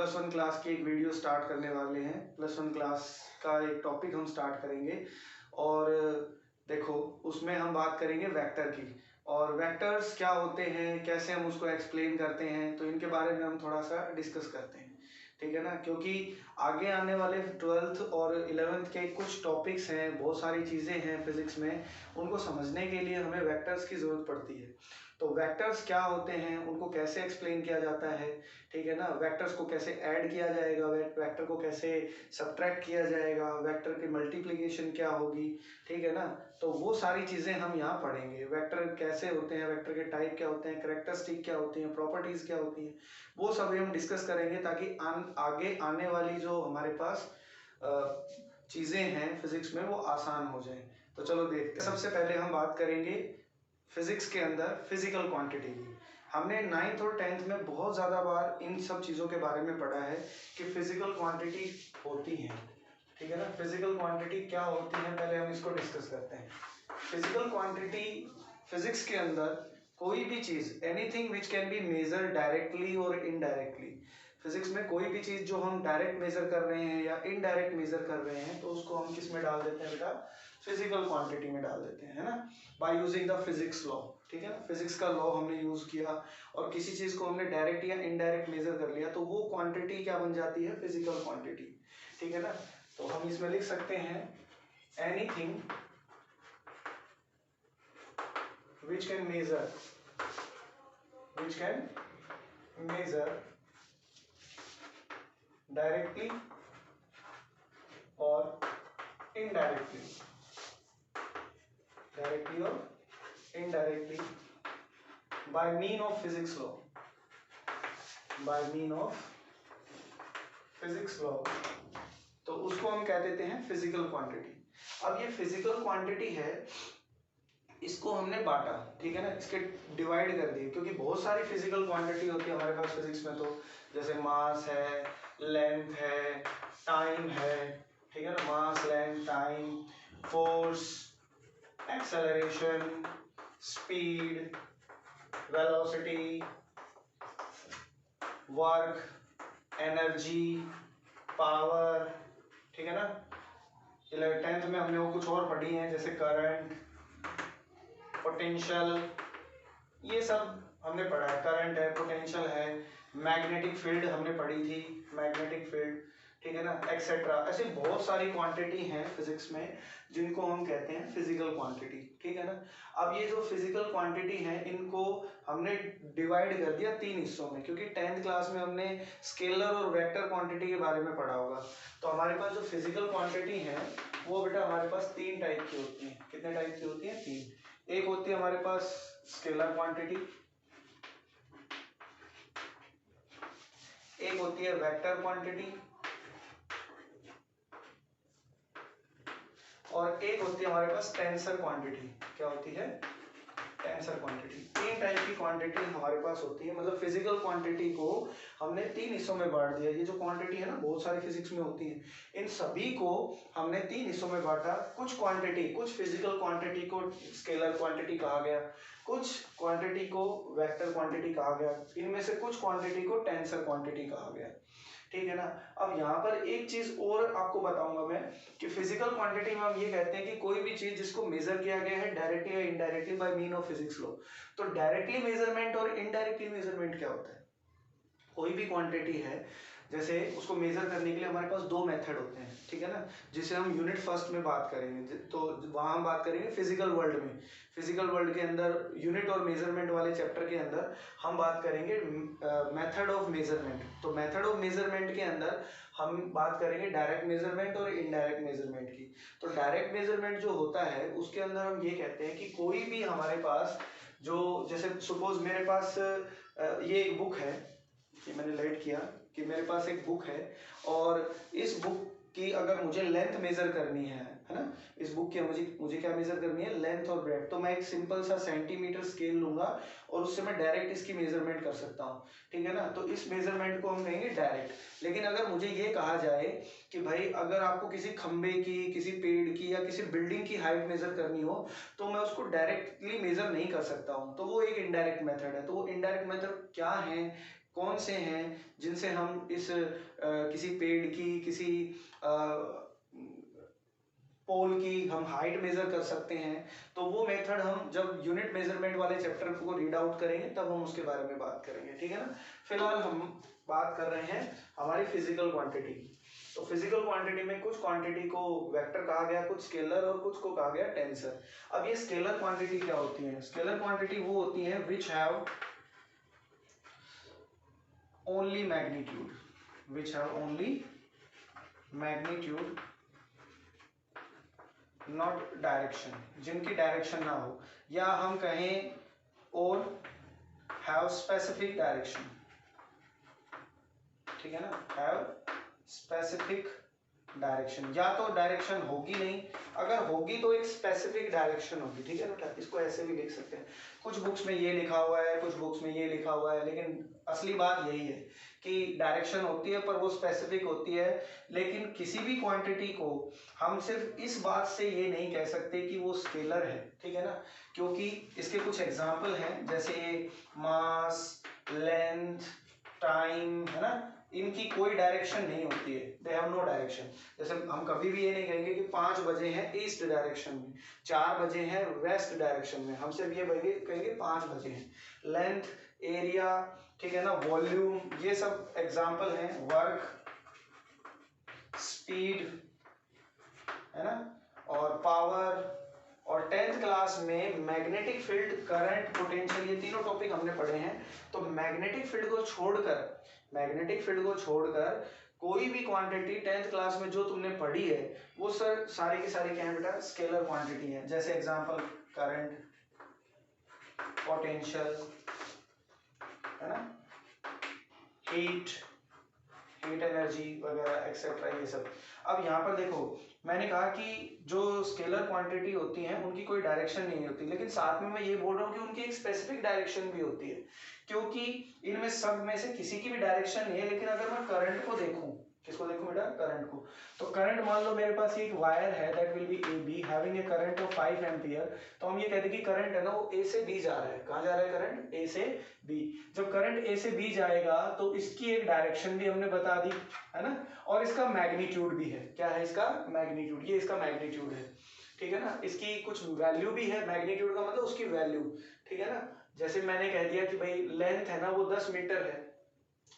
Plus one class की एक video start करने वाले हैं। प्लस वन क्लास का एक टॉपिक हम स्टार्ट करेंगे और देखो उसमें हम बात करेंगे वेक्टर की, और वेक्टर्स क्या होते हैं, कैसे हम उसको एक्सप्लेन करते हैं, तो इनके बारे में हम थोड़ा सा डिस्कस करते हैं, ठीक है ना। क्योंकि आगे आने वाले 12th और 11th के कुछ टॉपिक्स हैं, बहुत सारी चीज़ें हैं फिजिक्स में, उनको समझने के लिए हमें वेक्टर्स की ज़रूरत पड़ती है। तो वेक्टर्स क्या होते हैं, उनको कैसे एक्सप्लेन किया जाता है, ठीक है ना। वेक्टर्स को कैसे ऐड किया जाएगा, वेक्टर को कैसे सब्ट्रैक्ट किया जाएगा, वेक्टर की मल्टीप्लिकेशन क्या होगी, ठीक है ना। तो वो सारी चीज़ें हम यहाँ पढ़ेंगे। वेक्टर कैसे होते हैं, वेक्टर के टाइप क्या होते हैं, कैरेक्टरिस्टिक क्या होती हैं, प्रॉपर्टीज़ क्या होती हैं, वो सभी हम डिस्कस करेंगे ताकि आगे आने वाली जो हमारे पास चीज़ें हैं फिजिक्स में वो आसान हो जाए। तो चलो देखते हैं। सबसे पहले हम बात करेंगे फिजिक्स के अंदर फिजिकल क्वांटिटी की। हमने 9th और 10th में बहुत ज़्यादा बार इन सब चीज़ों के बारे में पढ़ा है कि फिजिकल क्वांटिटी होती हैं, ठीक है ना। फिजिकल क्वांटिटी क्या होती है, पहले हम इसको डिस्कस करते हैं। फिजिकल क्वांटिटी फिजिक्स के अंदर कोई भी चीज़, anything which can be measure directly और इनडायरेक्टली। फिजिक्स में कोई भी चीज़ जो हम डायरेक्ट मेजर कर रहे हैं या इनडायरेक्ट मेजर कर रहे हैं, तो उसको हम किस में डाल देते हैं बेटा, फिजिकल क्वांटिटी में डाल देते हैं, है ना, by using the physics law, ठीक है ना। फिजिक्स का लॉ हमने यूज किया और किसी चीज़ को हमने डायरेक्ट या इनडायरेक्ट मेजर कर लिया, तो वो क्वांटिटी क्या बन जाती है, फिजिकल क्वांटिटी, ठीक है ना। तो हम इसमें लिख सकते हैं anything which can measure directly or indirectly, by mean of physics law, तो उसको हम कह देते हैं फिजिकल क्वांटिटी। अब ये फिजिकल क्वांटिटी है, इसको हमने बांटा, ठीक है ना, इसके डिवाइड कर दिए, क्योंकि बहुत सारी फिजिकल क्वांटिटी होती है हमारे पास फिजिक्स में। तो जैसे मास है, लेंथ है, टाइम है, ठीक है ना, mass, length, time, force, acceleration, speed, velocity, work, energy, power, ठीक है ना। 10th में हमने वो कुछ और पढ़ी हैं, जैसे करंट, पोटेंशियल, ये सब हमने पढ़ा है। करंट है, पोटेंशियल है, मैग्नेटिक फील्ड हमने पढ़ी थी, मैग्नेटिक फील्ड, ठीक है ना, एक्सेट्रा। ऐसी बहुत सारी क्वांटिटी हैं फिजिक्स में जिनको हम कहते हैं फिजिकल क्वांटिटी, ठीक है ना। अब ये जो फिजिकल क्वांटिटी है, इनको हमने डिवाइड कर दिया 3 हिस्सों में, क्योंकि 10th क्लास में हमने स्केलर और वेक्टर क्वांटिटी के बारे में पढ़ा होगा। तो हमारे पास जो फिजिकल क्वांटिटी है वो बेटा हमारे पास 3 टाइप की होती है। कितने टाइप की होती है? 3। एक होती है हमारे पास स्केलर क्वांटिटी, एक होती है वेक्टर क्वांटिटी, और एक होती है हमारे पास टेंसर क्वांटिटी। क्या होती है? Tensor quantity. 3 टाइप की क्वांटिटी हमारे पास होती है। मतलब फिजिकल क्वांटिटी को हमने 3 हिस्सों में बांट दिया। ये जो क्वांटिटी है ना, बहुत सारी फिजिक्स में होती है, इन सभी को हमने 3 हिस्सों में बांटा। कुछ क्वांटिटी, कुछ फिजिकल क्वांटिटी को स्केलर क्वांटिटी कहा गया, कुछ क्वांटिटी को वेक्टर क्वांटिटी कहा गया, इनमें से कुछ क्वांटिटी को टेंसर क्वांटिटी कहा गया, ठीक है ना। अब यहाँ पर एक चीज और आपको बताऊंगा मैं कि फिजिकल क्वांटिटी में हम ये कहते हैं कि कोई भी चीज जिसको मेजर किया गया है डायरेक्टली या indirectly bye mean of physics law. तो डायरेक्टली मेजरमेंट और इनडायरेक्टली मेजरमेंट क्या होता है? कोई भी क्वांटिटी है, जैसे उसको मेजर करने के लिए हमारे पास 2 मेथड होते हैं, ठीक है ना, जिसे हम यूनिट फर्स्ट में बात करेंगे। तो वहाँ हम बात करेंगे फिजिकल वर्ल्ड में। फिजिकल वर्ल्ड के अंदर यूनिट और मेजरमेंट वाले चैप्टर के अंदर हम बात करेंगे मेथड ऑफ मेजरमेंट। तो मेथड ऑफ मेजरमेंट के अंदर हम बात करेंगे डायरेक्ट मेजरमेंट और इनडायरेक्ट मेजरमेंट की। तो डायरेक्ट मेजरमेंट जो होता है उसके अंदर हम ये कहते हैं कि कोई भी हमारे पास जो, जैसे सपोज मेरे पास ये एक बुक है, कि मैंने लाइट किया कि मेरे पास एक बुक है, और इस बुक की अगर मुझे लेंथ मेजर करनी है ना, इस बुक की मुझे क्या मेजर करनी है? लेंथ और ब्रेड्थ। तो मैं एक सिंपल सा सेंटीमीटर स्केल लूंगा और उससे मैं डायरेक्ट इसकी मेजरमेंट कर सकता हूँ, ठीक है ना। तो इस मेजरमेंट को हम कहेंगे डायरेक्ट। लेकिन अगर मुझे ये कहा जाए कि भाई अगर आपको किसी खंबे की, किसी पेड़ की या किसी बिल्डिंग की हाइट मेजर करनी हो, तो मैं उसको डायरेक्टली मेजर नहीं कर सकता हूँ, तो वो एक इनडायरेक्ट मेथड है। तो वो इनडायरेक्ट मेथड क्या है, कौन से हैं जिनसे हम इस किसी पेड़ की, किसी पोल की हम हाइट मेजर कर सकते हैं। तो वो मेथड हम जब यूनिट मेजरमेंट वाले चैप्टर को रीड आउट करेंगे तब हम उसके बारे में बात करेंगे, ठीक है ना। फिलहाल हम बात कर रहे हैं हमारी फिजिकल क्वांटिटी। तो फिजिकल क्वांटिटी में कुछ क्वांटिटी को वेक्टर कहा गया, कुछ स्केलर और कुछ को कहा गया टेंसर। अब ये स्केलर क्वांटिटी क्या होती है? स्केलर क्वांटिटी वो होती है which have only magnitude, which have only magnitude not direction, जिनकी डायरेक्शन ना हो, या हम कहें और हैव स्पेसिफिक डायरेक्शन, ठीक है ना, हैव स्पेसिफिक डायरेक्शन। या तो डायरेक्शन होगी नहीं, अगर होगी तो एक स्पेसिफिक डायरेक्शन होगी, ठीक है बेटा। इसको ऐसे भी लिख सकते हैं, कुछ बुक्स में ये लिखा हुआ है, कुछ बुक्स में ये लिखा हुआ है, लेकिन असली बात यही है कि डायरेक्शन होती है पर वो स्पेसिफिक होती है। लेकिन किसी भी क्वांटिटी को हम सिर्फ इस बात से ये नहीं कह सकते कि वो स्केलर है, ठीक है ना, क्योंकि इसके कुछ एग्जाम्पल हैं, जैसे मास, लेंथ, टाइम, है ना, इनकी कोई डायरेक्शन नहीं होती है, दे हैव नो डायरेक्शन। जैसे हम कभी भी ये नहीं कहेंगे कि 5 बजे हैं ईस्ट डायरेक्शन में, 4 बजे हैं वेस्ट डायरेक्शन में, हम सिर्फ ये कहेंगे 5 बजे हैं। लेंथ, एरिया, ठीक है ना, वॉल्यूम, ये सब एग्जाम्पल हैं। वर्क, स्पीड, है ना, और पावर। और 10th क्लास में मैग्नेटिक फील्ड, करंट, पोटेंशियल, ये तीनों टॉपिक हमने पढ़े हैं। तो मैग्नेटिक फील्ड को छोड़कर कोई भी क्वांटिटी 10th क्लास में जो तुमने पढ़ी है वो सर सारी की सारी क्या है बेटा? स्केलर क्वांटिटी है। जैसे एग्जांपल करंट, पोटेंशियल, है ना, हीट एनर्जी वगैरह एक्सेट्रा, ये सब। अब यहाँ पर देखो, मैंने कहा कि जो स्केलर क्वांटिटी होती हैं उनकी कोई डायरेक्शन नहीं होती, लेकिन साथ में मैं ये बोल रहा हूँ कि उनकी एक स्पेसिफिक डायरेक्शन भी होती है, क्योंकि इनमें सब में से किसी की भी डायरेक्शन नहीं है। लेकिन अगर मैं करंट को देखूं, किसको देखूं बेटा? करंट को। तो करंट, मान लो मेरे पास एक वायर है that will be A be having a current of 5 ampere. तो हम ये कहते हैं कि करंट है ना वो ए से बी जा रहा है। कहाँ जा रहा है करंट? ए से बी। जब करंट ए से बी जाएगा तो इसकी एक डायरेक्शन भी हमने बता दी, है ना, और इसका मैग्नीट्यूड भी है। क्या है इसका? मैग्नीट्यूड। ये इसका मैग्नीट्यूड है, ठीक है ना। इसकी कुछ वैल्यू भी है, मैग्नीट्यूड का मतलब उसकी वैल्यू, ठीक है ना। जैसे मैंने कह दिया कि भाई लेंथ है ना वो 10 मीटर है,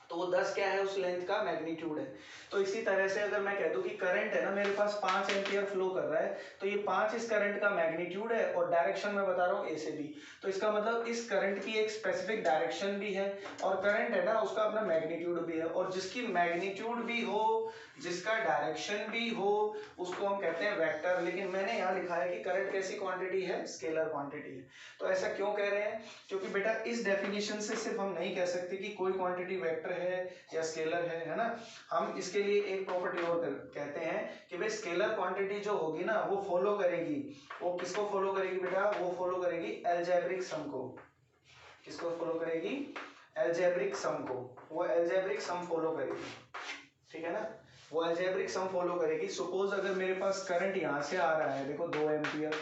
तो वो 10 क्या है? उस लेंथ का मैग्नीट्यूड है। तो इसी तरह से अगर मैं कह दूं कि करंट है ना मेरे पास 5 एम्पियर फ्लो कर रहा है, तो ये 5 इस करंट का मैग्नीट्यूड है और डायरेक्शन मैं बता रहा हूँ ए से बी। तो इसका मतलब इस करंट की एक स्पेसिफिक डायरेक्शन भी है, और करंट है ना उसका अपना मैग्नीट्यूड भी है। और जिसकी मैग्नीट्यूड भी हो, जिसका डायरेक्शन भी हो, उसको हम कहते हैं वेक्टर। लेकिन मैंने यहाँ लिखा है कि करंट कैसी क्वांटिटी है? स्केलर क्वांटिटी है। तो ऐसा क्यों कह रहे हैं? क्योंकि बेटा इस डेफिनेशन से सिर्फ हम नहीं कह सकते कि कोई क्वांटिटी वेक्टर है या स्केलर है ना। हम इसके लिए एक प्रॉपर्टी और कहते हैं कि भाई स्केलर क्वांटिटी जो होगी ना वो फॉलो करेगी, वो किसको फॉलो करेगी बेटा? वो फॉलो करेगी अलजेब्रिक सम को। किसको फॉलो करेगी? अलजेब्रिक सम को। वो अलजेब्रिक सम फॉलो करेगी, ठीक है ना, वो अलजेब्रिक सम फॉलो करेगी। सपोज अगर मेरे पास करंट यहाँ से आ रहा है, देखो 2 एम्पियर,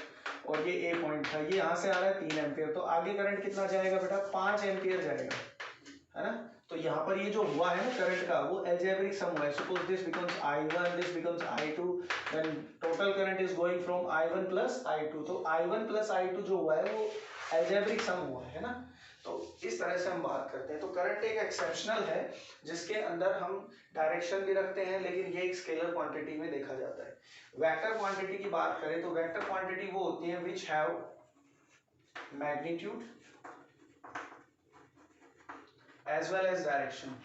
और ये ए पॉइंट था, ये यहाँ से आ रहा है 3 एम्पियर, तो आगे करंट कितना जाएगा बेटा? 5 एम्पियर जाएगा, है ना। तो यहाँ पर ये जो हुआ है ना करंट का, वो अलजेब्रिक सम हुआ है। Suppose this becomes I1, this becomes I2, then total current is going from I1 plus I2। तो I1 प्लस I2 जो हुआ है वो अलजेब्रिक सम हुआ है ना। तो इस तरह से हम बात करते हैं। तो करंट एक एक्सेप्शनल है जिसके अंदर हम डायरेक्शन भी रखते हैं, लेकिन ये एक स्केलर क्वांटिटी में देखा जाता है। वेक्टर क्वांटिटी की बात करें तो वेक्टर क्वांटिटी वो होती है which have magnitude as well as direction.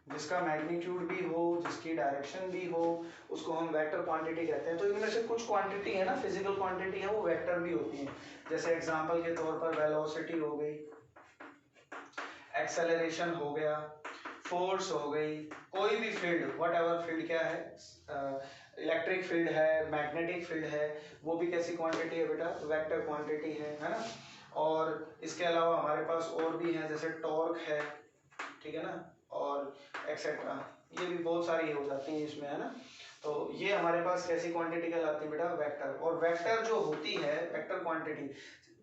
जिसका मैग्नीट्यूड भी हो, जिसकी डायरेक्शन भी हो, उसको हम वेक्टर क्वांटिटी कहते हैं। तो इनमें से कुछ क्वांटिटी है ना फिजिकल क्वांटिटी है वो वेक्टर भी होती है। जैसे एग्जांपल के तौर पर वेलोसिटी हो गई, एक्सेलरेशन हो गया, फोर्स हो गई, कोई भी फील्ड, व्हाटएवर फील्ड क्या है, इलेक्ट्रिक फील्ड है, मैग्नेटिक फील्ड है, वो भी कैसी क्वांटिटी है बेटा? वेक्टर क्वांटिटी है ना। और इसके अलावा हमारे पास और भी है, जैसे टॉर्क है, ठीक है ना, और एक्सेट्रा, ये भी बहुत सारी हो जाती हैं इसमें, है ना। तो ये हमारे पास कैसी क्वांटिटी कहलाती है बेटा? वेक्टर। और वेक्टर जो होती है, वेक्टर क्वांटिटी,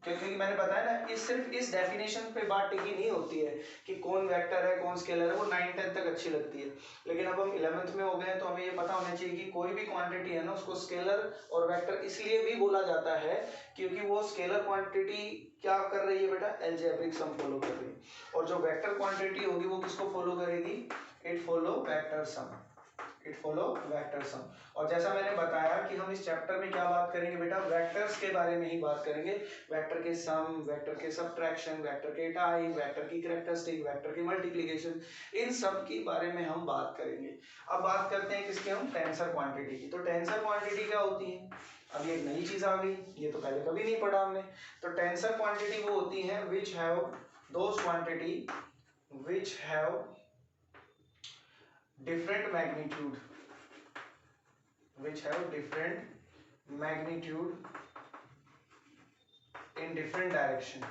क्योंकि मैंने बताया ना, इस सिर्फ इस डेफिनेशन पे बात टिकी नहीं होती है कि कौन वेक्टर है कौन स्केलर है, वो 9 10 तक अच्छी लगती है, लेकिन अब हम 11th में हो गए हैं तो हमें ये पता होना चाहिए कि कोई भी क्वांटिटी है ना उसको स्केलर और वेक्टर इसलिए भी बोला जाता है क्योंकि वो स्केलर क्वांटिटी क्या कर रही है बेटा, अलजेब्रिक सम फॉलो कर रही है, और जो वेक्टर क्वांटिटी होगी वो किसको फॉलो करेगी, it follow vector sum, it follow vector sum. और जैसा मैंने बताया कि हम इस चैप्टर में क्या बात करेंगे बेटा, वेक्टर्स के बारे में ही बात करेंगे, वेक्टर के सम, वेक्टर के सबट्रैक्शन, वेक्टर के टाइप, वेक्टर की कैरेक्टरिस्टिक, वेक्टर की मल्टीप्लिकेशन, इन सब के बारे में हम बात करेंगे। अब बात करते हैं किसके, हम टेंसर क्वांटिटी की। तो टेंसर क्वांटिटी क्या होती है, अब ये एक नई चीज आ गई, ये तो पहले कभी नहीं पढ़ा हमने। तो टेंसर क्वांटिटी वो होती है which have those quantity which have different magnitude, which have different magnitude in different direction,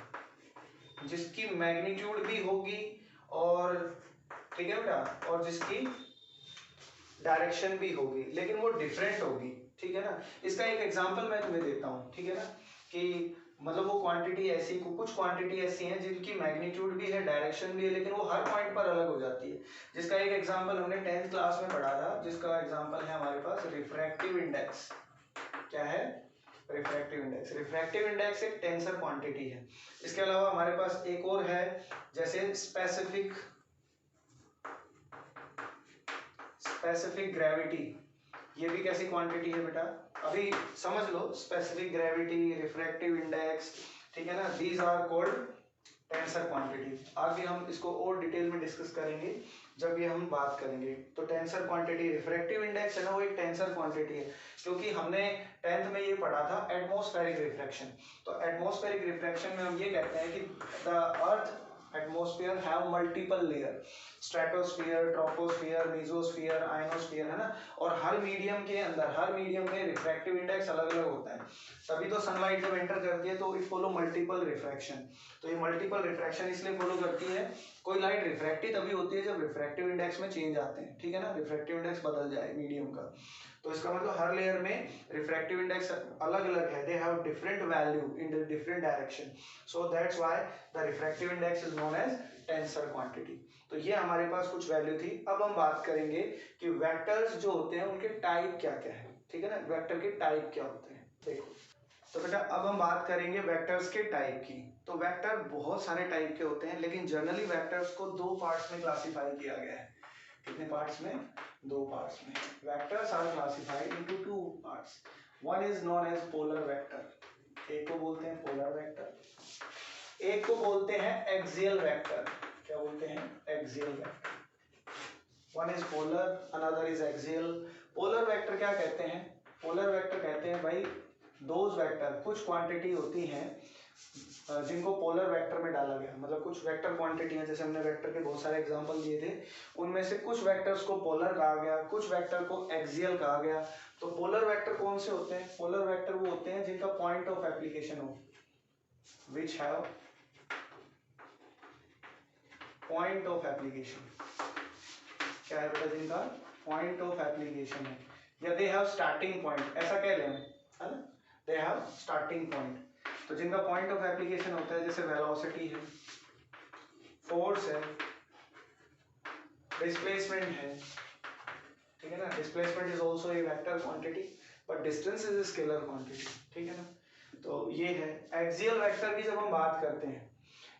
जिसकी मैग्नीट्यूड भी होगी और ठीक है बेटा, और जिसकी डायरेक्शन भी होगी, लेकिन वो डिफरेंट होगी, ठीक है ना। इसका एक एग्जांपल मैं तुम्हें देता हूँ, ठीक है ना, कि मतलब वो क्वांटिटी ऐसी, कुछ क्वांटिटी ऐसी हैं जिनकी मैग्नीट्यूड भी है, डायरेक्शन भी है, लेकिन वो हर पॉइंट पर अलग हो जाती है। जिसका एक एग्जांपल हमने 10th क्लास में पढ़ा था, जिसका एग्जांपल है हमारे पास रिफ्रैक्टिव इंडेक्स। क्या है, रिफ्रैक्टिव इंडेक्स। रिफ्रैक्टिव इंडेक्स एक टेंसर क्वांटिटी है। इसके अलावा हमारे पास एक और है, जैसे स्पेसिफिक ग्रेविटी, ये भी कैसी क्वांटिटी है बेटा, अभी समझ लो, स्पेसिफिक ग्रेविटी, रिफ्रैक्टिव इंडेक्स, ठीक है ना, these are called tensor quantity. आगे हम इसको और डिटेल में डिस्कस करेंगे जब ये हम बात करेंगे। तो टेंसर क्वांटिटी, रिफ्रैक्टिव इंडेक्स है ना, वो एक टेंसर क्वांटिटी है, क्योंकि हमने 10th में ये पढ़ा था एटमॉस्फेरिक रिफ्रैक्शन। तो एटमॉस्फेरिक रिफ्रैक्शन में हम ये कहते हैं कि the earth atmosphere have multiple layer, stratosphere, troposphere, mesosphere, ionosphere, है ना, और हर मीडियम के अंदर, हर मीडियम में रिफ्रैक्टिव इंडेक्स अलग अलग होता है। तभी तो सनलाइट जब एंटर करती है तो इट फॉलो मल्टीपल रिफ्रैक्शन। तो ये मल्टीपल रिफ्रैक्शन इसलिए फॉलो करती है, कोई लाइट रिफ्रैक्ट ही तभी होती है जब रिफ्रैक्टिव इंडेक्स में चेंज आते हैं, ठीक है ना, रिफ्रैक्टिव इंडेक्स बदल जाए मीडियम का। तो इसका मतलब हर लेयर में रिफ्रैक्टिव इंडेक्स अलग अलग है, they have different value in the different direction, so that's why the refractive index is known as tensor quantity. तो ये हमारे पास कुछ वैल्यू थी। अब हम बात करेंगे कि वेक्टर्स जो होते हैं उनके टाइप क्या क्या है, ठीक है ना, वेक्टर के टाइप क्या होते हैं। देखो तो बेटा अब हम बात करेंगे वेक्टर्स के टाइप की। तो वेक्टर बहुत सारे टाइप के होते हैं, लेकिन जनरली वेक्टर्स को दो पार्ट्स में क्लासिफाई किया गया है। कितने पार्ट्स में, दो पार्ट्स में। Vectors are classified into two parts, one is known as polar vector, एक को बोलते हैं पोलर वेक्टर, एक को बोलते हैं एक्सियल वेक्टर। क्या बोलते हैं, axial vector. One is polar, another is axial. Polar vector क्या कहते हैं, पोलर वेक्टर कहते हैं भाई दोज वेक्टर, कुछ क्वांटिटी होती हैं जिनको पोलर वेक्टर में डाला गया, मतलब कुछ वेक्टर क्वांटिटी हैं, जैसे हमने वेक्टर के बहुत सारे एग्जांपल दिए थे, उनमें से कुछ वेक्टर्स को पोलर कहा गया, कुछ वेक्टर को एक्सियल कहा गया। तो पोलर वेक्टर कौन से होते हैं, पोलर वेक्टर वो होते हैं जिनका पॉइंट ऑफ एप्लीकेशन हो, which have point of application. क्या है बेटा, जिनका पॉइंट ऑफ एप्लीकेशन है, या दे हैव स्टार्टिंग पॉइंट, ऐसा कह लें, है ना, दे हैव स्टार्टिंग पॉइंट। तो जिनका पॉइंट ऑफ एप्लीकेशन होता है, जैसे वेलोसिटी है, फोर्स है, डिस्प्लेसमेंट है, ठीक है ना, displacement is also a vector quantity but distance is a scalar quantity, ठीक है ना। तो ये है एक्सियल वेक्टर की। जब हम बात करते हैं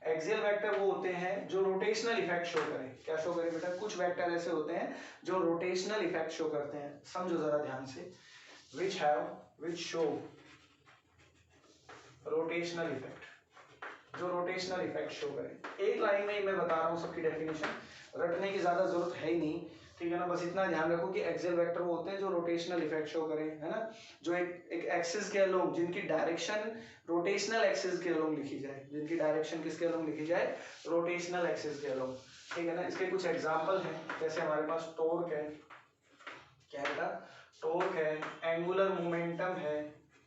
एक्सियल वेक्टर वो होते हैं जो रोटेशनल इफेक्ट शो करें। क्या शो करें बेटा, कुछ वेक्टर ऐसे होते हैं जो रोटेशनल इफेक्ट शो करते हैं, समझो जरा ध्यान से, विच शो रोटेशनल इफेक्ट, जो रोटेशनल इफेक्ट शो करें। एक लाइन में ही मैं बता रहा हूँ सबकी डेफिनेशन, रटने की ज्यादा जरूरत है ही नहीं, ठीक है ना, बस इतना ध्यान रखो कि एक्सियल वेक्टर वो होते हैं जो रोटेशनल इफेक्ट शो करें, है ना, जो एक एक्सिस के अलोंग, जिनकी डायरेक्शन रोटेशनल एक्सिस के अलोंग लिखी जाए, जिनकी डायरेक्शन किसके अलोंग लिखी जाए, रोटेशनल एक्सिस के अलोंग, ठीक है ना। इसके कुछ एग्जांपल हैं, जैसे हमारे पास टॉर्क है, क्या है बेटा, टॉर्क है, एंगुलर मोमेंटम है,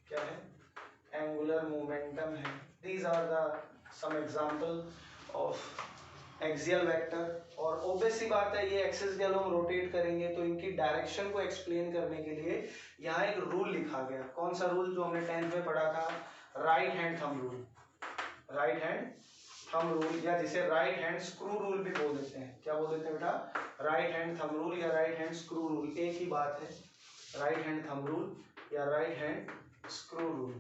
क्या है, एंगुलर मोमेंटम है। These are the some example of axial vector. और ऑब्वियस सी बात है, ये एक्सिस के अलोंग रोटेट करेंगे तो इनकी डायरेक्शन को एक्सप्लेन करने के लिए यहाँ एक रूल लिखा गया। कौन सा रूल, जो हमने 10th में पढ़ा था, right hand thumb rule. Right hand thumb rule, या जिसे राइट हैंड स्क्रू रूल भी बोल देते हैं। क्या बोल देते हैं बेटा? राइट हैंड थंब रूल या राइट हैंड स्क्रू रूल, एक ही बात है। राइट हैंड थंब रूल या right hand screw rule.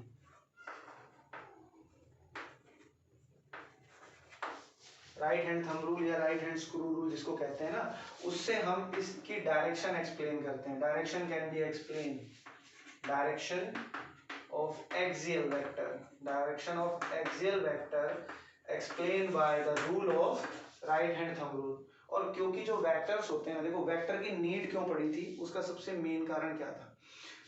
Right hand thumb rule या राइट हैंड स्क्रू रूल जिसको कहते हैं ना, उससे हम इसकी डायरेक्शन एक्सप्लेन करते हैं। Direction can be explain, direction of axial vector, direction of axial vector explained by the rule of right hand thumb rule। और क्योंकि जो वेक्टर्स होते हैं, देखो वेक्टर की नीड क्यों पड़ी थी, उसका सबसे मेन कारण क्या था?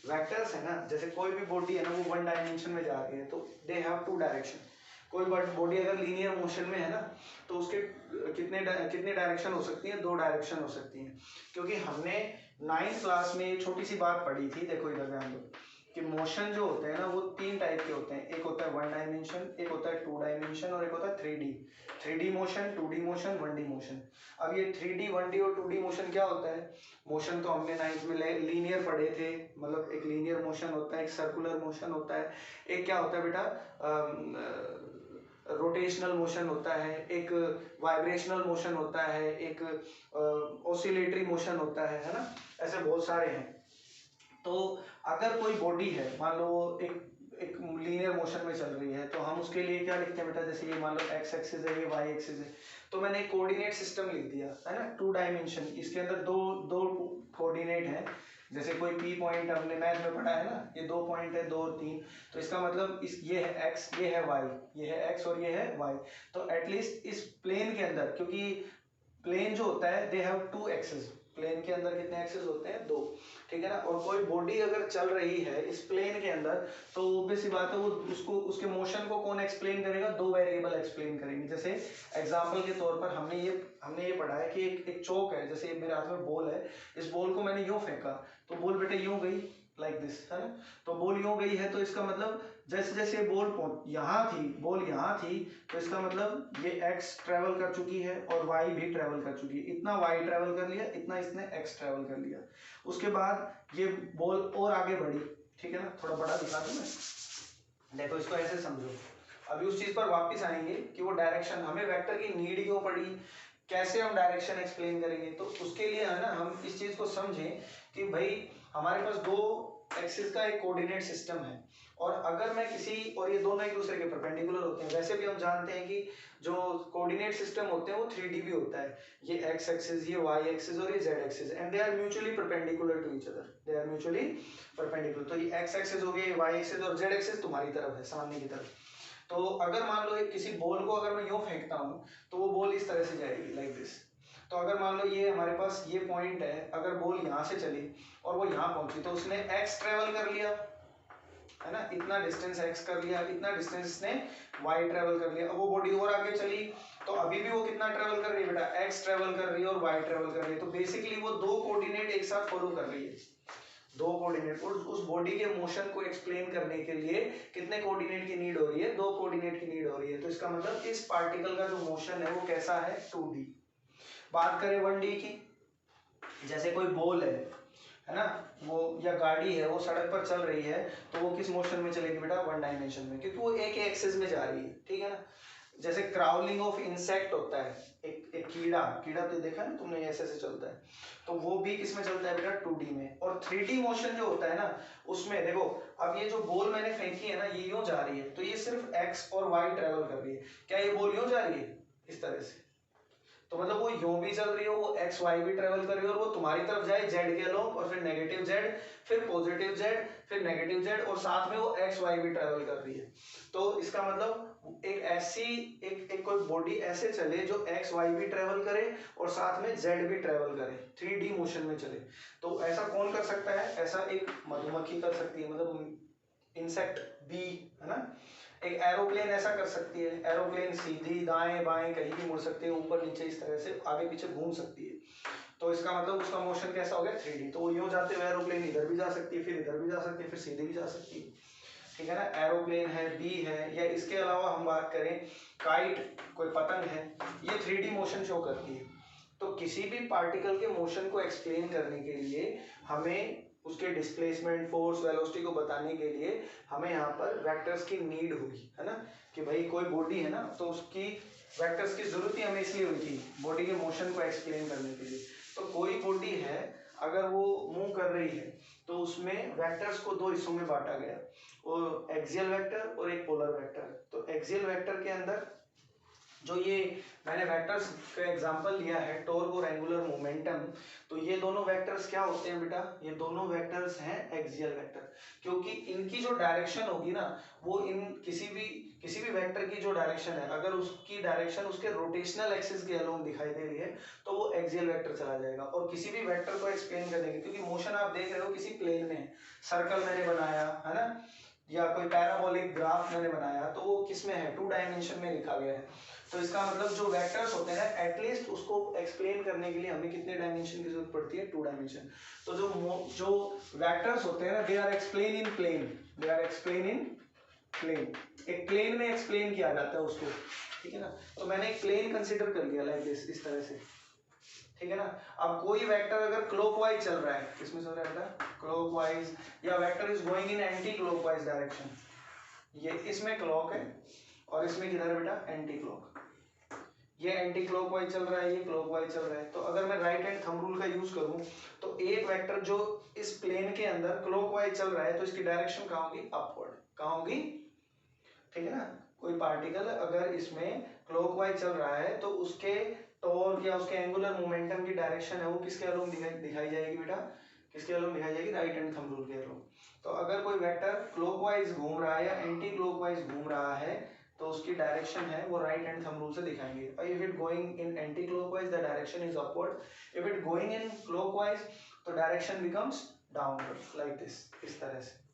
वेक्टर्स है ना, जैसे कोई भी बॉडी है ना, वो वन डायमेंशन में जा रही है तो दे हैव टू डायरेक्शन। कोई बॉडी अगर लीनियर मोशन में है ना, तो उसके कितने डायरेक्शन हो सकती है? 2 डायरेक्शन हो सकती हैं। क्योंकि हमने 9th क्लास में एक छोटी सी बात पढ़ी थी, देखो इधर ध्यान दो, कि मोशन जो होते हैं ना वो 3 टाइप के होते हैं। एक होता है 1 डायमेंशन, एक होता है 2 डायमेंशन और एक होता है 3D motion, 2D motion, 1D motion. अब ये 3D 1D और 2D मोशन क्या होता है? मोशन तो हमने 9th में लीनियर पढ़े थे, मतलब एक लीनियर मोशन होता है, एक सर्कुलर मोशन होता है, एक क्या होता है बेटा रोटेशनल मोशन होता है, एक वाइब्रेशनल मोशन होता है, एक ऑसिलेटरी मोशन होता है ना, ऐसे बहुत सारे हैं। तो अगर कोई बॉडी है, मान लो एक लीनियर मोशन में चल रही है, तो हम उसके लिए क्या लिखते हैं बेटा? जैसे ये मान लो एक्स एक्सिस है, ये वाई एक्सिस है, तो मैंने एक कोऑर्डिनेट सिस्टम लिख दिया है ना, 2 डायमेंशन। इसके अंदर दो कोऑर्डिनेट है। जैसे कोई पी पॉइंट हमने मैथ में पढ़ा है ना, ये 2 पॉइंट है, 2 और 3, तो इसका मतलब ये है एक्स, ये है वाई, ये है एक्स और ये है वाई। तो एटलीस्ट इस प्लेन के अंदर, क्योंकि प्लेन जो होता है दे हैव 2 एक्सेस, प्लेन के अंदर कितने एक्सेस होते हैं? 2, ठीक है ना। और कोई बॉडी अगर चल रही है इस प्लेन के अंदर, तो ऑब्वियस सी बात है वो उसके मोशन को कौन एक्सप्लेन करेगा? 2 वेरिएबल एक्सप्लेन करेंगे। जैसे एग्जांपल के तौर पर हमने ये पढ़ा है कि एक चौक है, जैसे मेरे हाथ में बॉल है, इस बॉल को मैंने यूं फेंका, तो बॉल बेटे यूं गई, लाइक दिस, है ना। तो बॉल यूं गई है, तो इसका मतलब जैसे जैसे बॉल यहाँ थी, बॉल यहाँ थी, तो इसका मतलब ये x ट्रेवल कर चुकी है और y भी ट्रेवल कर चुकी है। इतना y ट्रेवल कर लिया, इतना इसने x ट्रेवल कर लिया। उसके बाद ये बॉल और आगे बढ़ी, ठीक है ना। थोड़ा बड़ा दिखा दूं मैं, देखो इसको ऐसे समझो। अभी उस चीज पर वापस आएंगे कि वो डायरेक्शन, हमें वेक्टर की नीड क्यों पड़ी, कैसे हम डायरेक्शन एक्सप्लेन करेंगे। तो उसके लिए है ना, हम इस चीज को समझें कि भाई हमारे पास 2 एक्सिस का एक कोऑर्डिनेट सिस्टम है, और अगर मैं किसी, और ये दोनों एक दूसरे के परपेंडिकुलर होते हैं। वैसे भी हम जानते हैं कि जो कोऑर्डिनेट सिस्टम होते हैं वो 3D भी होता है, ये x एक्सिस, ये y एक्सिस और ये z axis, and they are mutually perpendicular to each other, they are mutually perpendicular. तो ये x एक्सिस हो गया, ये y एक्सिस, और z एक्सिस तुम्हारी तरफ है, सामने की तरफ। तो अगर मान लो किसी बॉल को अगर मैं यूं फेंकता हूं, तो वो बॉल इस तरह से जाएगी, लाइक दिस। तो अगर मान लो ये हमारे पास ये पॉइंट है, अगर बॉल यहाँ से चली और वो यहाँ पहुंची, तो उसने x ट्रेवल कर लिया, है ना, इतना डिस्टेंस x कर लिया, इतना डिस्टेंस इसने y ट्रेवल कर लिया। अब वो बॉडी और आगे चली, तो अभी भी वो कितना ट्रेवल कर रही है बेटा? x ट्रेवल कर रही है और y ट्रेवल कर रही है। तो बेसिकली वो 2 कोऑर्डिनेट एक साथ फॉलो कर रही है, 2 कोऑर्डिनेट। और उस बॉडी के मोशन को एक्सप्लेन करने के लिए कितने कोऑर्डिनेट की नीड हो रही है? 2 कोऑर्डिनेट की नीड हो रही है। तो इसका मतलब इस पार्टिकल का जो मोशन है वो कैसा है? 2D। बात करें 1D की, जैसे कोई बॉल है ना, वो या गाड़ी है, वो सड़क पर चल रही है, तो वो किस मोशन में चलेगी बेटा? 1 डायमेंशन में, क्योंकि वो एक एक्सिस में जा रही है, ठीक है ना। जैसे क्राउलिंग ऑफ इंसेक्ट होता है, एक कीड़ा तो देखा है ना तुमने, ऐसे ऐसे चलता है, तो वो भी किसमें चलता है बेटा? 2D में। और 3D मोशन जो होता है ना, उसमें देखो, अब ये जो बॉल मैंने फेंकी है ना, ये यूं जा रही है, तो ये सिर्फ x और y ट्रेवल कर रही है। क्या ये बॉल यूं जा रही है इस तरह से? तो मतलब वो यूं भी चल रही हो, वो एक्स वाई भी ट्रेवल कर रही हो, और वो तुम्हारी तरफ जाए जेड के अलोंग, और फिर नेगेटिव जेड, फिर पॉजिटिव जेड, फिर नेगेटिव जेड, और साथ में वो एक्स वाई भी ट्रेवल कर रही है। तो इसका मतलब एक ऐसी एक कोई बॉडी ऐसे चले जो एक्स वाई भी ट्रेवल करे और साथ में जेड भी ट्रेवल करे, 3D मोशन में चले। तो ऐसा कौन कर सकता है? ऐसा एक मधुमक्खी कर सकती है, मतलब इंसेक्ट, बी, है ना। एक एरोप्लेन ऐसा कर सकती है, एरोप्लेन सीधी दाएं बाएं कहीं भी मुड़ सकती है, ऊपर नीचे इस तरह से आगे पीछे घूम सकती है। तो इसका मतलब उसका मोशन कैसा हो गया? 3D। तो वो यूं जाते हुए एरोप्लेन इधर भी जा सकती है, फिर इधर भी जा सकती है, फिर सीधे भी जा सकती है, ठीक है ना। एरोप्लेन है, बी है, या इसके अलावा हम बात करें काइट, कोई पतंग है, ये 3D मोशन शो करती है। तो किसी भी पार्टिकल के मोशन को एक्सप्लेन करने के लिए हमें उसके डिस्प्लेसमेंट, फोर्स, वेलोसिटी को बताने के लिए हमें यहाँ पर वेक्टर्स की नीड हुई, है ना, कि भाई कोई बॉडी है ना तो उसकी वेक्टर्स की जरूरत ही हमें इसलिए हुई थी बॉडी के मोशन को एक्सप्लेन करने के लिए। तो कोई बॉडी है अगर वो मूव कर रही है तो उसमें वेक्टर्स को दो हिस्सों में बांटा गया, और एक्सियल वेक्टर और एक पोलर वेक्टर। तो एक्सियल वेक्टर के अंदर जो ये मैंने वेक्टर्स का एग्जांपल लिया है, टॉर्क और एंगुलर मोमेंटम, तो ये दोनों वेक्टर्स क्या होते हैं बेटा, ये दोनों वेक्टर्स हैं एक्सियल वेक्टर, क्योंकि इनकी जो डायरेक्शन होगी ना वो इन किसी भी वेक्टर की जो डायरेक्शन है, अगर उसकी डायरेक्शन उसके रोटेशनल एक्सिस के अलोंग दिखाई दे रही है तो वो एक्सियल वेक्टर चला जाएगा। और किसी भी वेक्टर को एक्सप्लेन करने के, क्योंकि मोशन आप देख रहे हो किसी प्लेन में है, सर्कल मैंने बनाया है ना, या कोई पैराबोलिक ग्राफ मैंने बनाया, तो वो किस में है, 2 डायमेंशन में लिखा गया है। तो इसका मतलब जो वेक्टर्स होते हैं एटलीस्ट उसको एक्सप्लेन करने के लिए हमें कितने डायमेंशन की जरूरत पड़ती है, 2 डायमेंशन। तो जो वेक्टर्स होते हैं ना, they are explain in plane, they are explain in plane, एक प्लेन में एक्सप्लेन किया जाता है उसको, ठीक है ना। तो मैंने एक प्लेन कंसिडर कर लिया लाइक दिस, इस तरह से, ठीक है ना। अब कोई वेक्टर अगर क्लॉकवाइज चल रहा है, किसमें चल रहा है बेटा, क्लॉकवाइज, या vector is going in anti clockwise direction, ये इसमें क्लॉक है और इसमें किधर है बेटा, एंटी क्लॉक, ये एंटी क्लॉकवाइज चल रहा है, ये क्लॉकवाइज चल रहा है। तो अगर मैं राइट हैंड थंब रूल का यूज करूं तो एक वेक्टर जो इस प्लेन के अंदर क्लॉकवाइज चल रहा है तो इसकी डायरेक्शन कहाँ होगी, अपवर्ड, कहाँ होगी, ठीक है ना। कोई पार्टिकल अगर इसमें क्लॉकवाइज चल रहा है तो उसके टॉर्क या उसके एंगुलर मोमेंटम की डायरेक्शन है वो किसके अलोंग दिखाई जाएगी बेटा, किसके अलोंग दिखाई जाएगी, राइट हैंड थंब रूल के अलोंग। तो अगर कोई वेक्टर क्लॉकवाइज घूम रहा है या एंटी क्लॉकवाइज घूम रहा है तो उसकी डायरेक्शन है वो राइट हैंड थंब रूल से दिखाएंगे। If it going in anti clockwise the direction is upward, if it going in clockwise तो direction becomes downward, like this, इस तरह से,